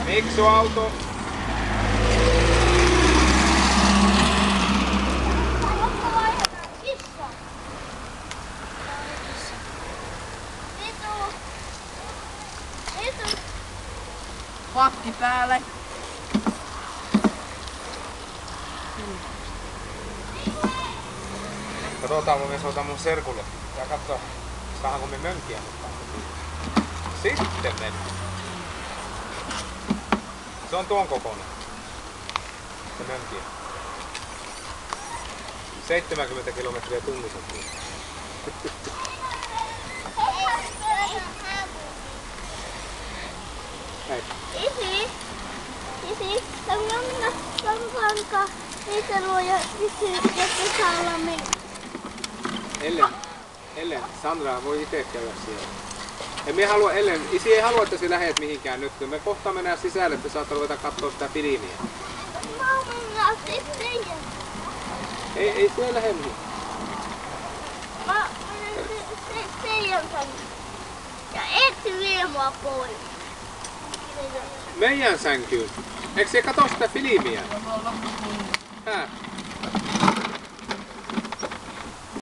Miksuauto. Pakki päälle. Katsotaan, kun me soitan mun serkulle. Ja katso, saadaanko me mönkiä mukaan. Sitten mennään. Se on tuon kokoinen. Se mönkiä. 70 kilometriä tunnissa. Hei. Isi, lanka, niitä luoja, että saa olla mennä. Ellen, Sandra voi itse käydä siellä. En minä halua, isi ei halua, että sä lähet mihinkään nyt. Me kohta mennään sisälle, että saat ruveta katsoa sitä filmiä. Mä mennään sitten. Ei siellä lähde mihin. Mä menen teidän tänne. Ja et vie mua pois. Meidän sänkyyn. Eikö se katso sitä filmiä? Hää?